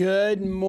Good morning.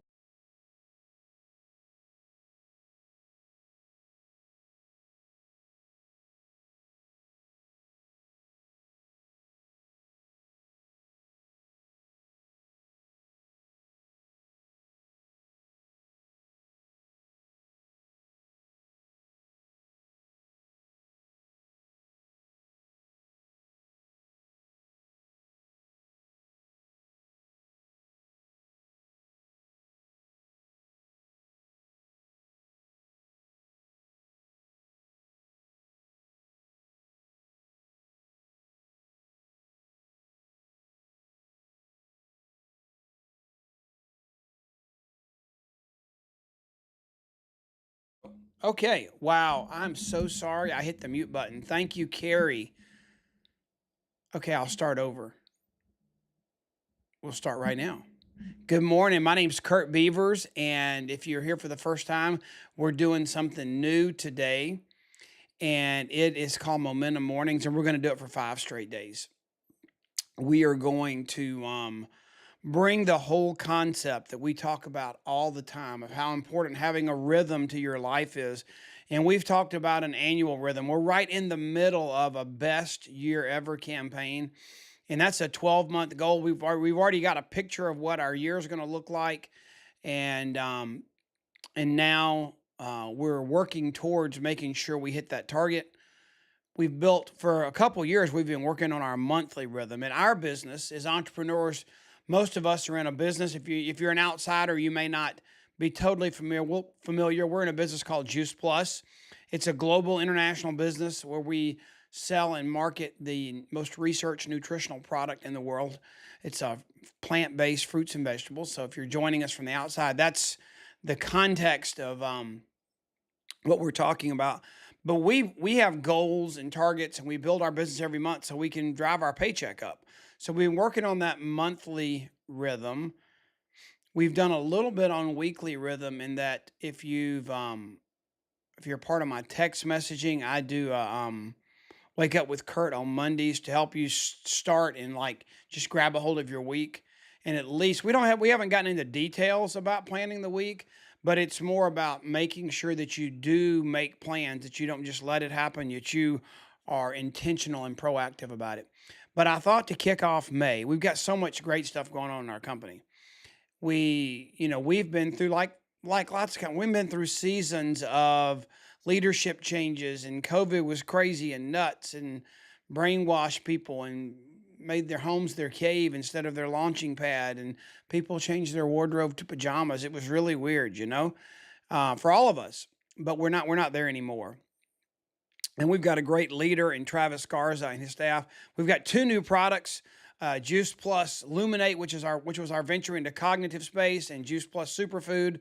Okay, wow. I'm so sorry. I hit the mute button. Thank you, Carrie. Okay, I'll start over. We'll start right now. Good morning. My name's Kurt Beavers, and if you're here for the first time, we're doing something new today, and it is called Momentum Mornings, and we're going to do it for 5 straight days. We are going to bring the whole concept that we talk about all the time of how important having a rhythm to your life is. And we've talked about an annual rhythm. We're right in the middle of a best year ever campaign. And that's a 12-month goal. We've already got a picture of what our year is going to look like. And now we're working towards making sure we hit that target. We've built for a couple years, we've been working on our monthly rhythm. In our business, as entrepreneurs, most of us are in a business. If you're an outsider, you may not be totally familiar. We're in a business called Juice Plus. It's a global international business where we sell and market the most researched nutritional product in the world. It's a plant-based fruits and vegetables. So if you're joining us from the outside, that's the context of what we're talking about. But we have goals and targets, and we build our business every month so we can drive our paycheck up. So we've been working on that monthly rhythm. We've done a little bit on weekly rhythm in that if you're part of my text messaging, I do wake up with Kurt on Mondays to help you start and like just grab a hold of your week. And at least we haven't gotten into details about planning the week, but it's more about making sure that you do make plans, that you don't just let it happen, that you are intentional and proactive about it. But I thought to kick off May, we've got so much great stuff going on in our company. We've been through like lots of we've been through seasons of leadership changes, and COVID was crazy and nuts and brainwashed people and made their homes their cave instead of their launching pad, and people changed their wardrobe to pajamas. It was really weird, for all of us. But we're not there anymore. And we've got a great leader in Travis Garza and his staff. We've got two new products, Juice Plus Luminate, which was our venture into cognitive space, and Juice Plus Superfood,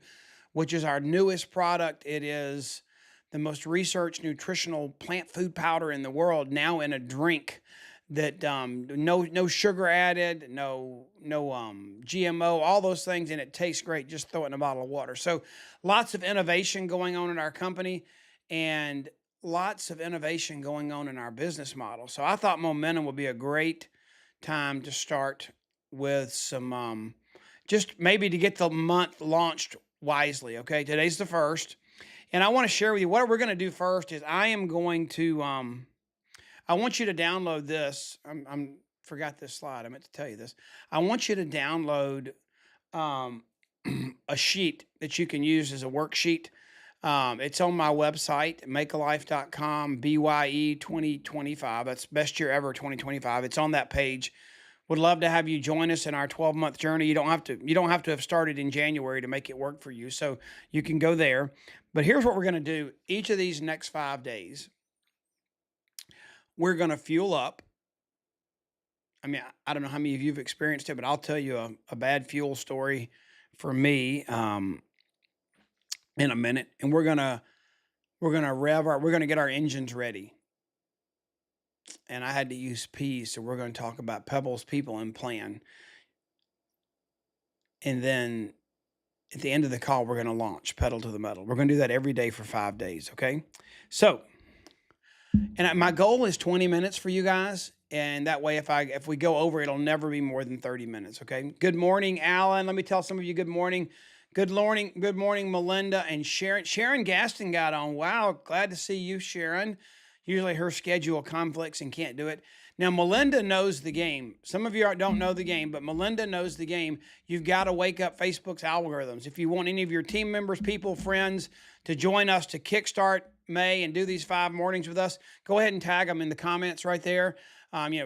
which is our newest product. It is the most researched nutritional plant food powder in the world, now in a drink that no sugar added, no GMO, all those things, and it tastes great. Just throw it in a bottle of water. So lots of innovation going on in our company, and lots of innovation going on in our business model. So I thought Momentum would be a great time to start with some just maybe to get the month launched wisely. Okay, today's the first, and I want to share with you what we're going to do first is I am going to I want you to download this. I'm forgot this slide. I meant to tell you this. I want you to download a sheet that you can use as a worksheet. It's on my website, makealife.com, BYE 2025. That's best year ever 2025. It's on that page. Would love to have you join us in our 12-month journey. You don't have to have started in January to make it work for you. So you can go there. But here's what we're going to do. Each of these next 5 days, we're going to fuel up. I mean, I don't know how many of you have experienced it, but I'll tell you a bad fuel story for me in a minute. And we're gonna get our engines ready. And I had to use P's, so we're going to talk about Pebbles, people, and plan. And then at the end of the call, we're going to launch pedal to the metal. We're going to do that every day for 5 days. Okay. So, and my goal is 20 minutes for you guys. And that way, if we go over, it'll never be more than 30 minutes. Okay. Good morning, Alan. Let me tell some of you good morning. Good morning, Melinda and Sharon. Sharon Gaston got on. Wow, glad to see you, Sharon. Usually her schedule conflicts and can't do it. Now, Melinda knows the game. Some of you don't know the game, but Melinda knows the game. You've got to wake up Facebook's algorithms. If you want any of your team members, people, friends to join us to kickstart May and do these 5 mornings with us, go ahead and tag them in the comments right there.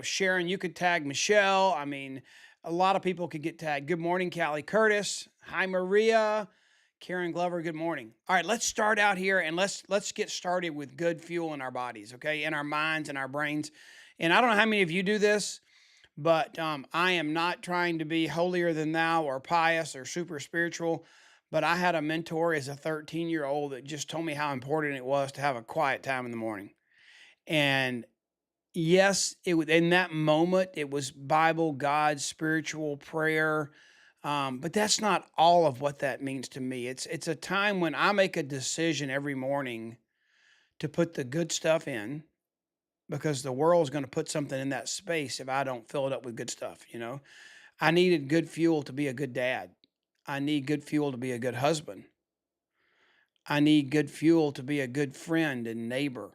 Sharon, you could tag Michelle. I mean, a lot of people could get tagged. Good morning, Callie Curtis. Hi, Maria. Karen Glover, good morning. All right, let's start out here and let's get started with good fuel in our bodies, okay? In our minds and our brains. And I don't know how many of you do this, but I am not trying to be holier than thou or pious or super spiritual, but I had a mentor as a 13-year-old that just told me how important it was to have a quiet time in the morning. And yes, in that moment, it was Bible, God, spiritual prayer. But that's not all of what that means to me. It's a time when I make a decision every morning to put the good stuff in because the world's going to put something in that space if I don't fill it up with good stuff. I needed good fuel to be a good dad. I need good fuel to be a good husband. I need good fuel to be a good friend and neighbor.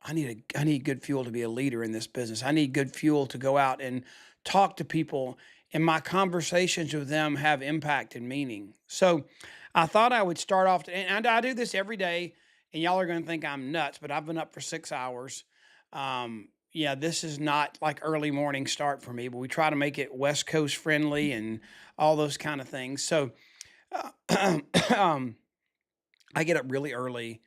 I need good fuel to be a leader in this business. I need good fuel to go out and talk to people, and my conversations with them have impact and meaning. So I thought I would start off, and I do this every day, and y'all are going to think I'm nuts, but I've been up for 6 hours. Yeah, this is not like early morning start for me, but we try to make it West Coast friendly and all those kind of things. So I get up really early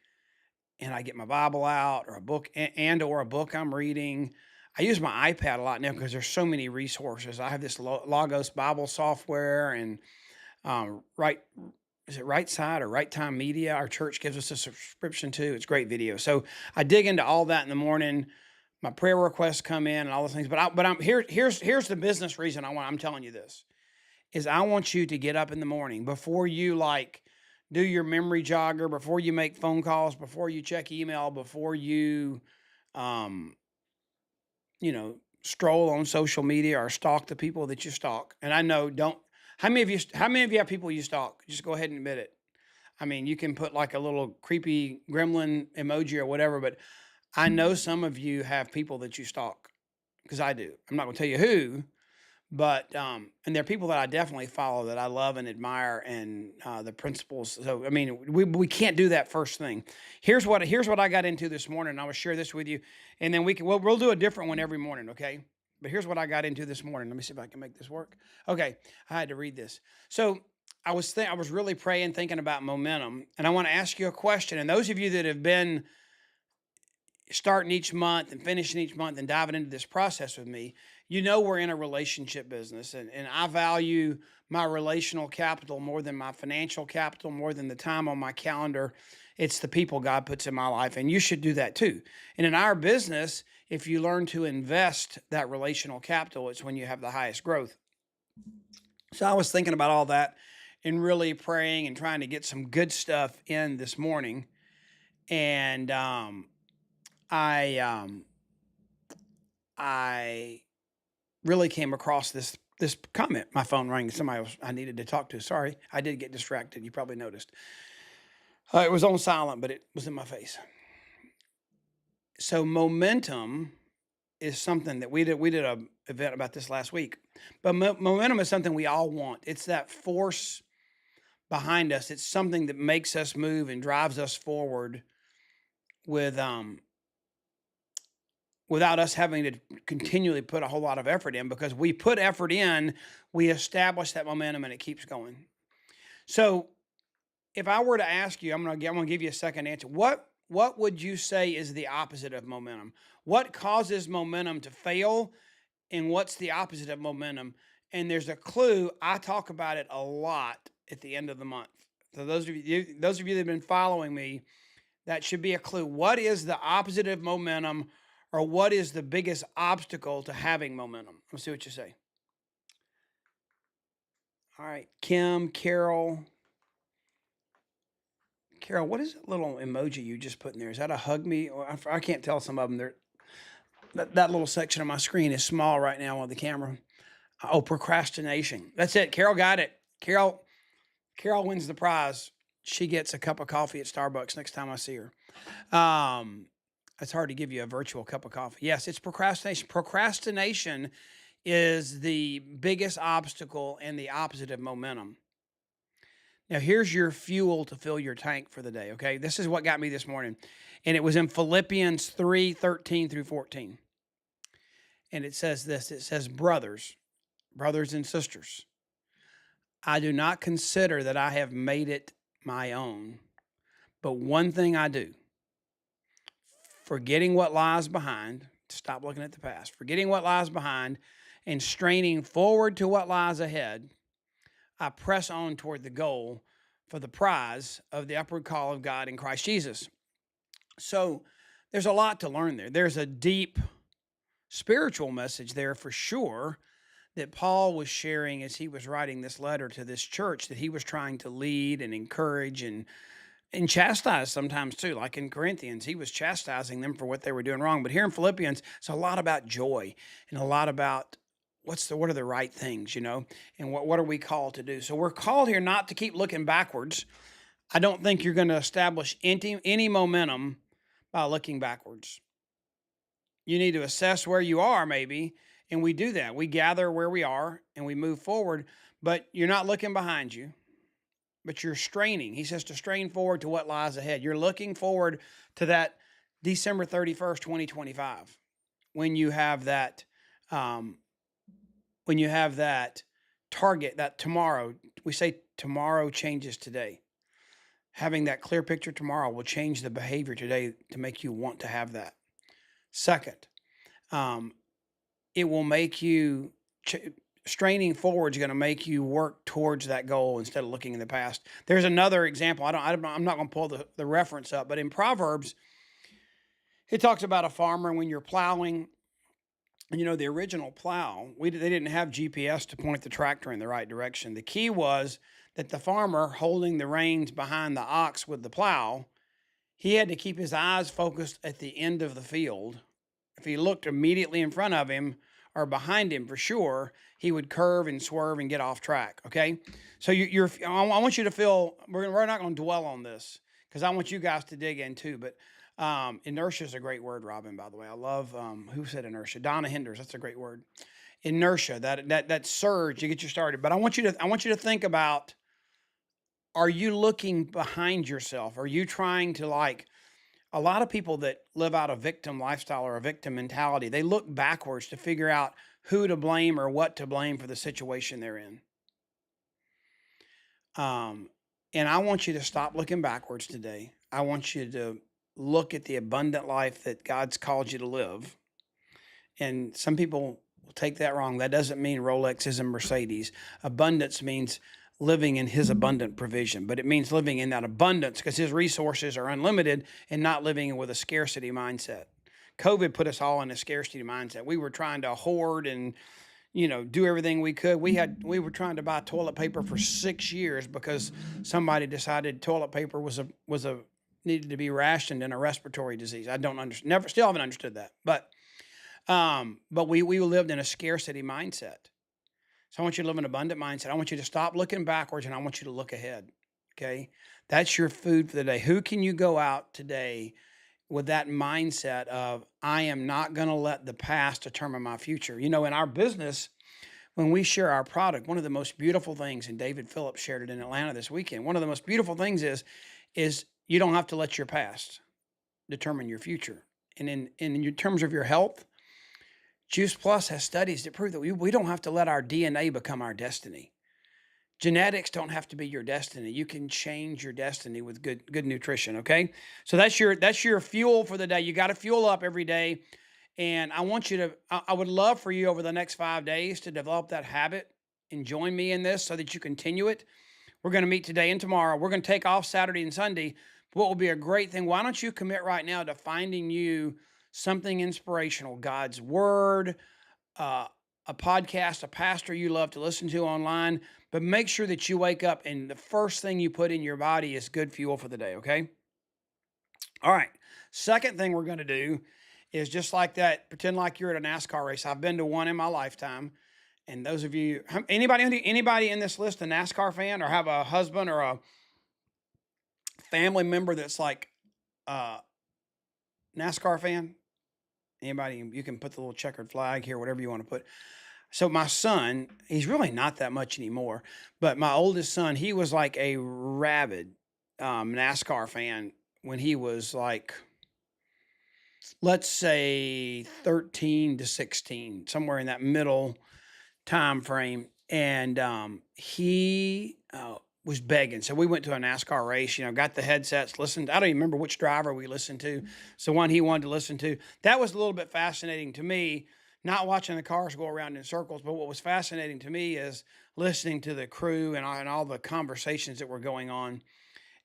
and I get my Bible out or a book or a book I'm reading. I use my iPad a lot now because there's so many resources. I have this Logos Bible software and right is it Right Side or Right Time Media? Our church gives us a subscription to. It's great video. So I dig into all that in the morning. My prayer requests come in and all those things. But I'm here's the business reason I'm telling you this is I want you to get up in the morning before you do your memory jogger, before you make phone calls, before you check email, before you, um, stroll on social media or stalk the people that you stalk. And I know how many of you have people you stalk? Just go ahead and admit it. I mean, you can put like a little creepy gremlin emoji or whatever, but I know some of you have people that you stalk because I do. I'm not going to tell you who, but and there are people that I definitely follow that I love and admire, and the principles. So I mean, we can't do that first thing. Here's what I got into this morning. I will share this with you, and then we'll do a different one every morning, okay? But here's what I got into this morning. Let me see if I can make this work. Okay, I had to read this. So I was really praying, thinking about momentum, and I want to ask you a question. And those of you that have been starting each month and finishing each month and diving into this process with me, we're in a relationship business, and I value my relational capital more than my financial capital, more than the time on my calendar. It's the people God puts in my life, and you should do that too. And in our business, if you learn to invest that relational capital, it's when you have the highest growth. So I was thinking about all that and really praying and trying to get some good stuff in this morning. And I really came across this comment. My phone rang. Somebody else I needed to talk to. Sorry, I did get distracted. You probably noticed. It was on silent, but it was in my face. So momentum is something that we did a event about this last week. But momentum is something we all want. It's that force behind us. It's something that makes us move and drives us forward with without us having to continually put a whole lot of effort in, because we put effort in, we establish that momentum and it keeps going. So if I were to ask you, I'm going to give you a second answer. What would you say is the opposite of momentum? What causes momentum to fail, and what's the opposite of momentum? And there's a clue. I talk about it a lot at the end of the month. So those of you that have been following me, that should be a clue. What is the opposite of momentum, or what is the biggest obstacle to having momentum? Let's see what you say. All right, Kim, Carol, what is that little emoji you just put in there? Is that a hug me? Or I can't tell some of them. that little section of my screen is small right now on the camera. Oh, procrastination. That's it. Carol got it. Carol wins the prize. She gets a cup of coffee at Starbucks next time I see her. It's hard to give you a virtual cup of coffee. Yes, it's procrastination. Procrastination is the biggest obstacle and the opposite of momentum. Now, here's your fuel to fill your tank for the day, okay? This is what got me this morning. And it was in Philippians 3:13 through 14. And it says this, it says, brothers and sisters, I do not consider that I have made it my own, but one thing I do, forgetting what lies behind, stop looking at the past, forgetting what lies behind and straining forward to what lies ahead, I press on toward the goal for the prize of the upward call of God in Christ Jesus. So there's a lot to learn there. There's a deep spiritual message there for sure that Paul was sharing as he was writing this letter to this church that he was trying to lead and encourage and chastise sometimes too. Like in Corinthians, he was chastising them for what they were doing wrong. But here in Philippians, it's a lot about joy and a lot about what are the right things, and what are we called to do. So we're called here not to keep looking backwards. I don't think you're going to establish any momentum by looking backwards. You need to assess where you are maybe, and we do that. We gather where we are and we move forward, but you're not looking behind you, but you're straining. He says to strain forward to what lies ahead. You're looking forward to that December 31st, 2025, when you have that target, that tomorrow. We say tomorrow changes today. Having that clear picture tomorrow will change the behavior today to make you want to have that. Second, it will make you, straining forward is going to make you work towards that goal instead of looking in the past. There's another example. I'm not going to pull the reference up, but in Proverbs, it talks about a farmer when you're plowing. And the original plow, they didn't have GPS to point the tractor in the right direction. The key was that the farmer holding the reins behind the ox with the plow, he had to keep his eyes focused at the end of the field. If he looked immediately in front of him or behind him, for sure, he would curve and swerve and get off track. Okay, so I want you to feel. We're not going to dwell on this because I want you guys to dig in too. But inertia is a great word, Robin. By the way, I love who said inertia. Donna Henders. That's a great word. Inertia. That surge to get you started. But I want you to think about. Are you looking behind yourself? Are you trying to a lot of people that live out a victim lifestyle or a victim mentality, they look backwards to figure out who to blame or what to blame for the situation they're in. And I want you to stop looking backwards today. I want you to look at the abundant life that God's called you to live. And some people will take that wrong. That doesn't mean Rolexes and Mercedes. Abundance means living in his abundant provision, but it means living in that abundance because his resources are unlimited and not living with a scarcity mindset. COVID put us all in a scarcity mindset. We were trying to hoard and, do everything we could. We were trying to buy toilet paper for 6 years because somebody decided toilet paper was needed to be rationed in a respiratory disease. I don't understand. Still haven't understood that. But we lived in a scarcity mindset. So I want you to live an abundant mindset. I want you to stop looking backwards and I want you to look ahead. Okay. That's your food for the day. Who can you go out today with that mindset of, I am not going to let the past determine my future? In our business, when we share our product, one of the most beautiful things, and David Phillips shared it in Atlanta this weekend, one of the most beautiful things is you don't have to let your past determine your future. And in terms of your health, Juice Plus has studies that prove that we don't have to let our DNA become our destiny. Genetics don't have to be your destiny. You can change your destiny with good nutrition, okay? So that's your fuel for the day. You got to fuel up every day. And I would love for you over the next 5 days to develop that habit and join me in this so that you continue it. We're going to meet today and tomorrow. We're going to take off Saturday and Sunday. But what will be a great thing, why don't you commit right now to finding you something inspirational, God's word, a podcast, a pastor you love to listen to online, but make sure that you wake up and the first thing you put in your body is good fuel for the day, okay? All right. Second thing we're going to do is just like that. Pretend like you're at a NASCAR race. I've been to one in my lifetime. And those of you, anybody in this list a NASCAR fan or have a husband or a family member that's like a NASCAR fan? Anybody, you can put the little checkered flag here, whatever you want to put. So my son, he's really not that much anymore, but my oldest son, he was like a rabid NASCAR fan when he was like, let's say 13 to 16, somewhere in that middle time frame. And he was begging. So we went to a NASCAR race, got the headsets, listened. I don't even remember which driver we listened to. It's the one he wanted to listen to. That was a little bit fascinating to me, not watching the cars go around in circles, but what was fascinating to me is listening to the crew and all the conversations that were going on.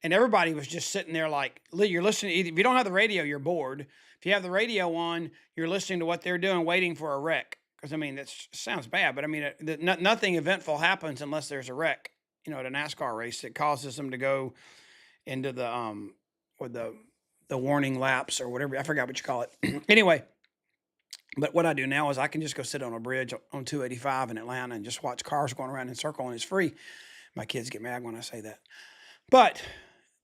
And everybody was just sitting there like, you're listening. If you don't have the radio, you're bored. If you have the radio on, you're listening to what they're doing, waiting for a wreck. Because, I mean, that sounds bad, but I mean, nothing eventful happens unless there's a wreck, at a NASCAR race that causes them to go into or the warning laps or whatever. I forgot what you call it. Anyway, but what I do now is I can just go sit on a bridge on 285 in Atlanta and just watch cars going around in a circle, and it's free. My kids get mad when I say that. But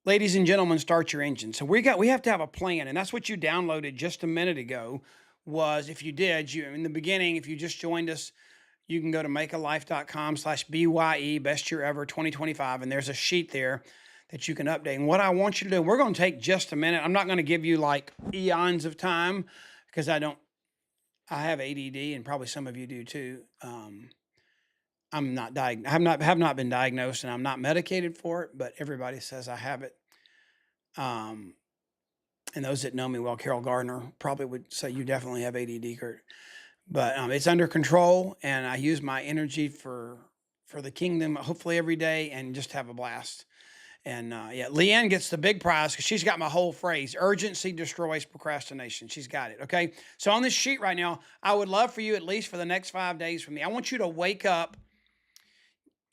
ladies and gentlemen, start your engine. So we have to have a plan, and that's what you downloaded just a minute ago. Was if you did, in the beginning, if you just joined us, you can go to makealife.com/BYE, best year ever 2025, and there's a sheet there that you can update. And what I want you to do, we're going to take just a minute. I'm not going to give you like eons of time because I have ADD, and probably some of you do too. I'm not have not been diagnosed, and I'm not medicated for it, but everybody says I have it. And those that know me well, Carol Gardner probably would say you definitely have ADD, Kurt. But it's under control, and I use my energy for the kingdom, hopefully every day, and just have a blast. And yeah, Leanne gets the big prize because she's got my whole phrase: urgency destroys procrastination. She's got it. Okay. So on this sheet right now, I would love for you, at least for the next 5 days from me, I want you to wake up.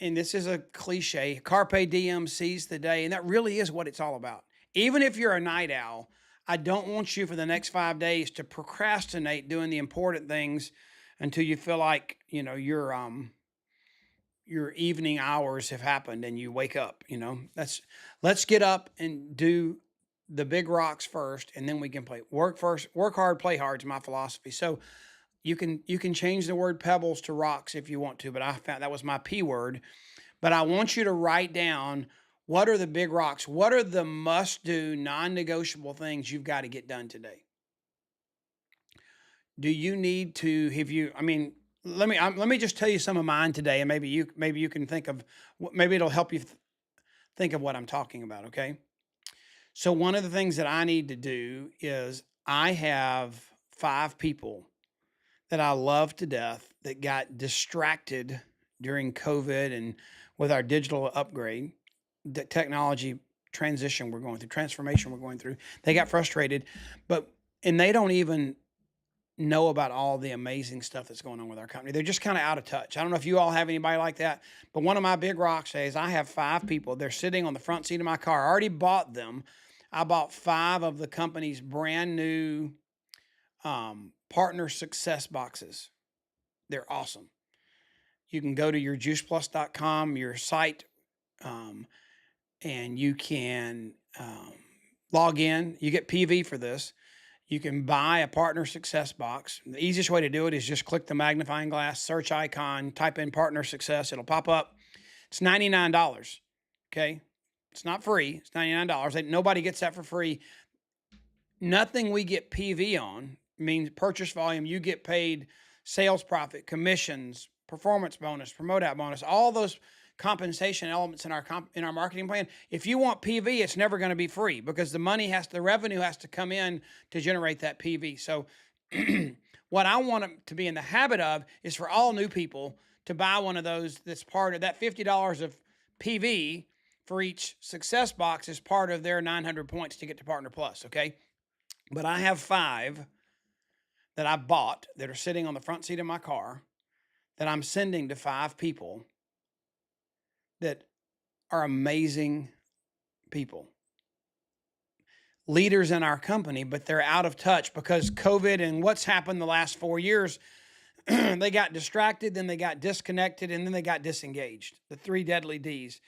And this is a cliche: carpe diem, seize the day. And that really is what it's all about. Even if you're a night owl, I don't want you for the next 5 days to procrastinate doing the important things until you feel like, your evening hours have happened and you wake up. Let's get up and do the big rocks first, and then we can work hard, play hard is my philosophy. So you can change the word pebbles to rocks if you want to, but I found that was my P word. But I want you to write down, what are the big rocks? What are the must-do, non-negotiable things you've got to get done today? Do you need to let me just tell you some of mine today, and maybe you can think of, maybe it'll help you think of what I'm talking about, okay? So one of the things that I need to do is I have 5 people that I love to death that got distracted during COVID and with our digital upgrade, the technology transition we're going through, transformation we're going through. They got frustrated, and they don't even know about all the amazing stuff that's going on with our company. They're just kind of out of touch. I don't know if you all have anybody like that, but one of my big rocks is I have 5 people. They're sitting on the front seat of my car. I already bought them. I bought 5 of the company's brand new partner success boxes. They're awesome. You can go to your juiceplus.com, your site, and you can log in. You get PV for this. You can buy a partner success box. The easiest way to do it is just click the magnifying glass, search icon, type in partner success. It'll pop up. It's $99. Okay. It's not free. It's $99. Nobody gets that for free. Nothing we get PV on means purchase volume. You get paid sales profit, commissions, performance bonus, promote out bonus, all those compensation elements in our marketing plan. If you want PV, it's never going to be free because the revenue has to come in to generate that PV. So what I want to be in the habit of is for all new people to buy one of those that's part of that $50 of PV for each success box is part of their 900 points to get to Partner Plus, okay? But I have 5 that I bought that are sitting on the front seat of my car that I'm sending to 5 people that are amazing people. leaders in our company, but they're out of touch because COVID and what's happened the last 4 years. They got distracted, then they got disconnected, and then they got disengaged. The three deadly D's: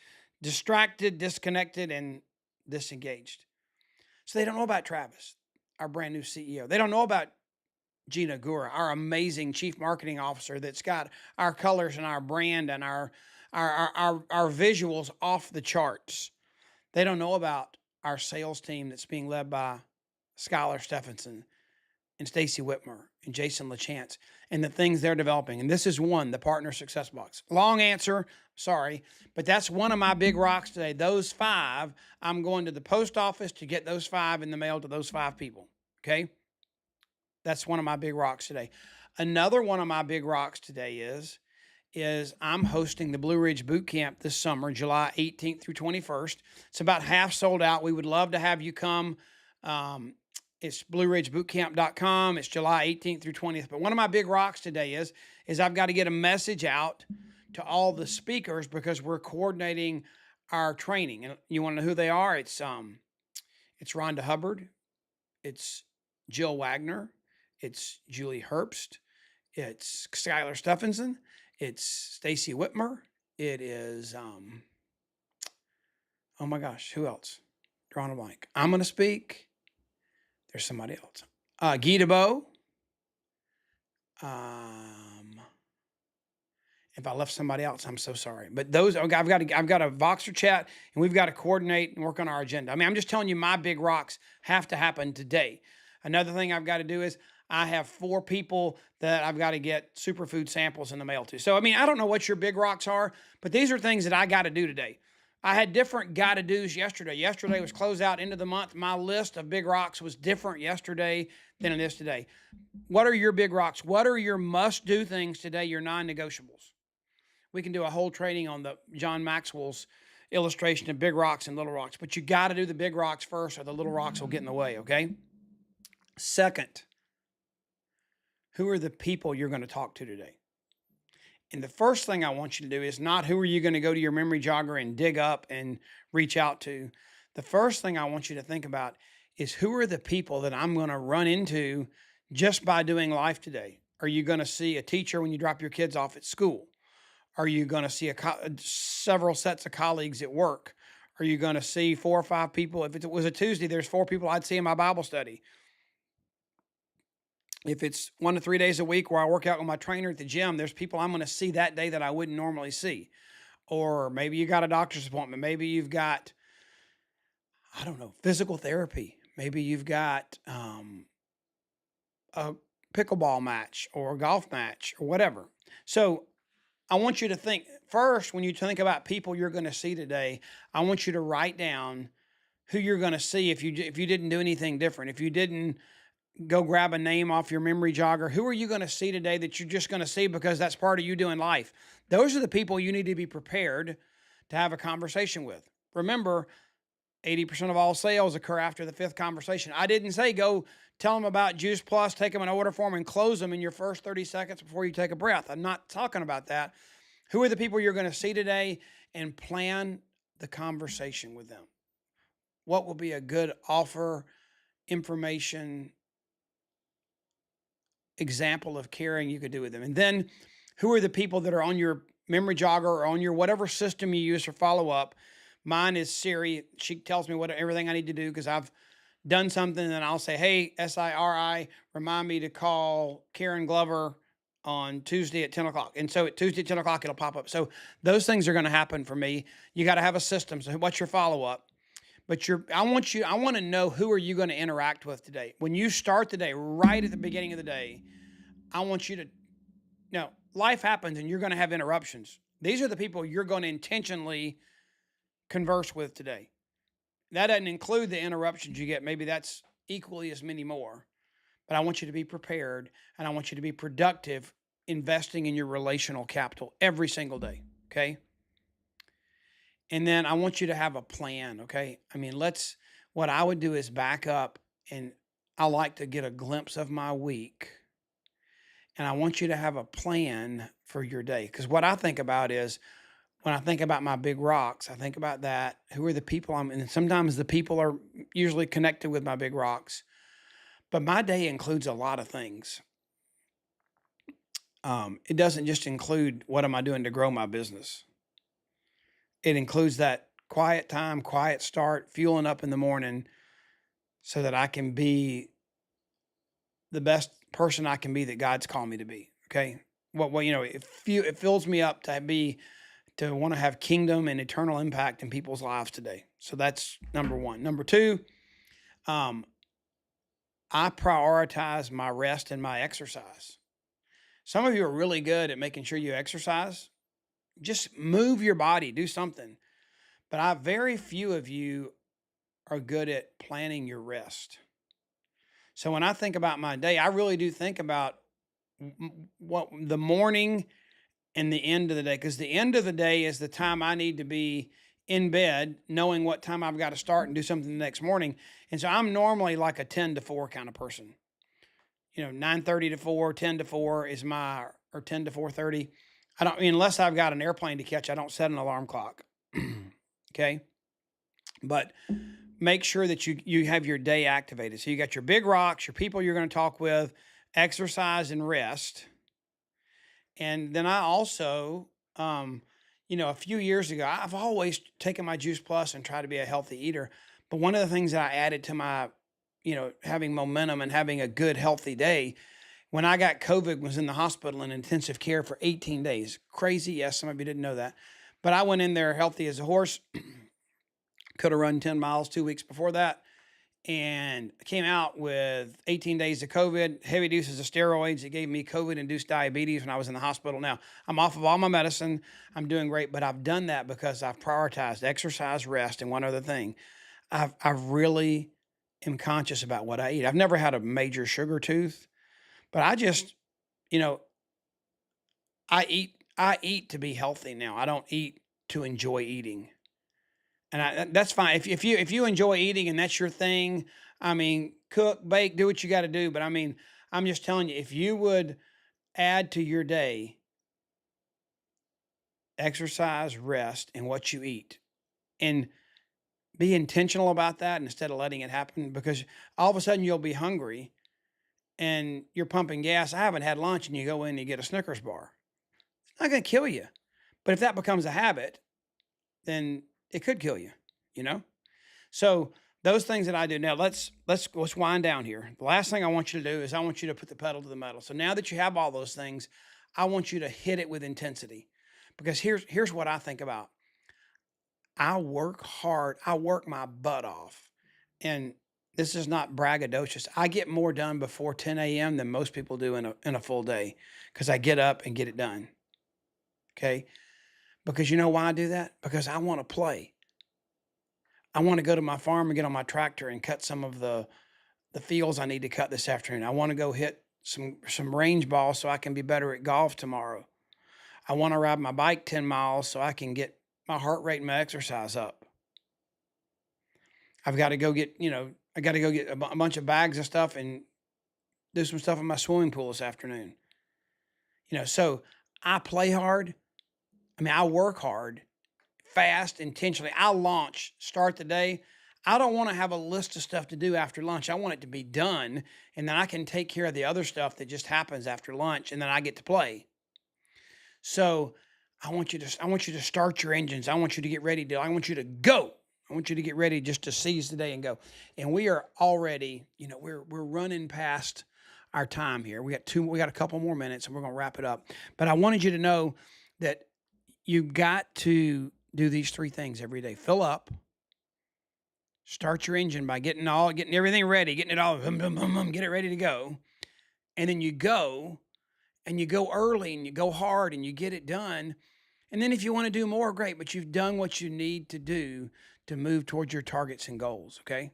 distracted, disconnected, and disengaged. So they don't know about Travis, our brand new CEO. They don't know about Gina Gura, our amazing chief marketing officer that's got our colors and our brand and our visuals off the charts. They don't know about our sales team that's being led by Skylar Stephenson and Stacy Whitmer and Jason LaChance and the things they're developing. And this is one, the Partner Success Box. Long answer, sorry, but that's one of my big rocks today. Those 5, I'm going to the post office to get those 5 in the mail to those 5 people, okay? That's one of my big rocks today. Another one of my big rocks today is I'm hosting the Blue Ridge Boot Camp this summer, July 18th through 21st. It's about half sold out. We would love to have you come. It's blueridgebootcamp.com. It's July 18th through 20th. But one of my big rocks today is I've got to get a message out to all the speakers because we're coordinating our training. And you want to know who they are? It's Rhonda Hubbard. It's Jill Wagner. It's Julie Herbst. It's Skylar Stephenson. It's Stacy Whitmer. It is, oh my gosh, who else? Drawing a blank. I'm going to speak. There's somebody else. Guy DeBow. If I left somebody else, I'm so sorry. But those, I've got a Voxer chat, and we've got to coordinate and work on our agenda. I mean, I'm just telling you, my big rocks have to happen today. Another thing I've got to do is I have 4 people that I've got to get superfood samples in the mail to. So, I mean, I don't know what your big rocks are, but these are things that I got to do today. I had different got to do's yesterday. Yesterday was close out into the month. My list of big rocks was different yesterday than it is today. What are your big rocks? What are your must do things today, your non-negotiables? We can do a whole training on the John Maxwell's illustration of big rocks and little rocks, but you got to do the big rocks first or the little rocks will get in the way, okay? Second, who are the people you're going to talk to today? And the first thing I want you to do is not who are you going to go to your memory jogger and dig up and reach out to. The first thing I want you to think about is who are the people that I'm going to run into just by doing life today? Are you going to see a teacher when you drop your kids off at school? Are you going to see several sets of colleagues at work? Are you going to see 4 or 5 people? If it was a Tuesday, there's 4 people I'd see in my Bible study. If it's 1 to 3 days a week where I work out with my trainer at the gym, there's people I'm going to see that day that I wouldn't normally see. Or maybe you got a doctor's appointment. Maybe you've got, I don't know, physical therapy. Maybe you've got a pickleball match or a golf match or whatever. So I want you to think first, when you think about people you're going to see today, I want you to write down who you're going to see if you didn't do anything different. If you didn't go grab a name off your memory jogger, who are you going to see today that you're just going to see because that's part of you doing life? Those are the people you need to be prepared to have a conversation with. Remember, 80% of all sales occur after the 5th conversation. I didn't say go tell them about Juice Plus, take them an order form, and close them in your first 30 seconds before you take a breath. I'm not talking about that. Who are the people you're going to see today, and plan the conversation with them? What will be a good offer, information, example of caring you could do with them? And then who are the people that are on your memory jogger or on your whatever system you use for follow-up? Mine is Siri. She tells me everything I need to do because I've done something, and I'll say, hey, SIRI, remind me to call Karen Glover on Tuesday at 10 o'clock. And so at Tuesday at 10 o'clock, it'll pop up. So those things are going to happen for me. You got to have a system. So what's your follow-up? But I want to know who are you going to interact with today. When you start the day, right at the beginning of the day, I want you to, life happens and you're going to have interruptions. These are the people you're going to intentionally converse with today. That doesn't include the interruptions you get. Maybe that's equally as many more. But I want you to be prepared, and I want you to be productive investing in your relational capital every single day, okay? And then I want you to have a plan, okay? I mean, what I would do is back up, and I like to get a glimpse of my week. And I want you to have a plan for your day. Because what I think about is When I think about my big rocks, I think about that. Who are the people and sometimes the people are usually connected with my big rocks. But my day includes a lot of things. It doesn't just include what am I doing to grow my business. It includes that quiet time, quiet start, fueling up in the morning so that I can be the best person I can be that God's called me to be. Okay. It fills me up to want to have kingdom and eternal impact in people's lives today. So that's number one. Number two, um, I prioritize my rest and my exercise. Some of you are really good at making sure you exercise. Just move your body, do something. But very few of you are good at planning your rest. So when I think about my day, I really do think about what the morning and the end of the day, because the end of the day is the time I need to be in bed, knowing what time I've got to start and do something the next morning. And so I'm normally like a 10 to 4 kind of person. 9:30 to 4, 10 to 4 is or 10 to 4:30. Unless I've got an airplane to catch, I don't set an alarm clock. Okay. But make sure that you have your day activated. So you got your big rocks, your people you're going to talk with, exercise and rest. And then I also, a few years ago, I've always taken my Juice Plus and tried to be a healthy eater. But one of the things that I added to my, having momentum and having a good, healthy day, when I got COVID, was in the hospital in intensive care for 18 days. Crazy. Yes, some of you didn't know that. But I went in there healthy as a horse. Could have run 10 miles 2 weeks before that. And came out with 18 days of COVID, heavy doses of steroids. It gave me COVID-induced diabetes when I was in the hospital. Now, I'm off of all my medicine. I'm doing great, but I've done that because I've prioritized exercise, rest, and one other thing. I really am conscious about what I eat. I've never had a major sugar tooth, but I just, you know, I eat to be healthy now. I don't eat to enjoy eating. And that's fine. If you enjoy eating and that's your thing, cook, bake, do what you got to do. But I'm just telling you, if you would add to your day exercise, rest, and what you eat, and be intentional about that instead of letting it happen, because all of a sudden you'll be hungry and you're pumping gas. I haven't had lunch, and you go in and you get a Snickers bar. It's not going to kill you, but if that becomes a habit, then it could kill you. You know. So those things that I do now, let's wind down here. The last thing I want you to do is I want you to put the pedal to the metal. So now that you have all those things, I want you to hit it with intensity, because here's what I think about. I work hard. I work my butt off, and this is not braggadocious. I get more done before 10 a.m. than most people do in a full day, because I get up and get it done. Okay, because you know why I do that? Because I want to play. I want to go to my farm and get on my tractor and cut some of the fields I need to cut this afternoon. I want to go hit some range balls so I can be better at golf tomorrow. I want to ride my bike 10 miles so I can get my heart rate and my exercise up. I've got to go get, I got to go get a bunch of bags of stuff and do some stuff in my swimming pool this afternoon. So I play hard. I work hard, fast, intentionally. Start the day. I don't want to have a list of stuff to do after lunch. I want it to be done, and then I can take care of the other stuff that just happens after lunch, and then I get to play. So I want you to start your engines. I want you to get ready I want you to go. I want you to get ready just to seize the day and go. And we are already, we're running past our time here. We got a couple more minutes and we're going to wrap it up. But I wanted you to know that you got to do these three things every day. Fill up. Start your engine by getting everything ready, getting it all, get it ready to go. And then you go early and you go hard and you get it done. And then if you want to do more, great, but you've done what you need to do to move towards your targets and goals, okay?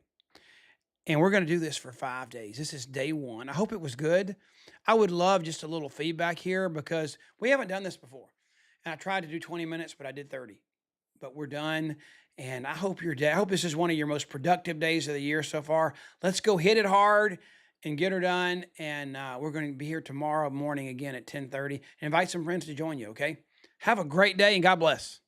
And we're going to do this for 5 days. This is day one. I hope it was good. I would love just a little feedback here, because we haven't done this before. And I tried to do 20 minutes, but I did 30. But we're done. And I hope this is one of your most productive days of the year so far. Let's go hit it hard and get her done. And we're going to be here tomorrow morning again at 10:30. Invite some friends to join you, okay? Have a great day and God bless.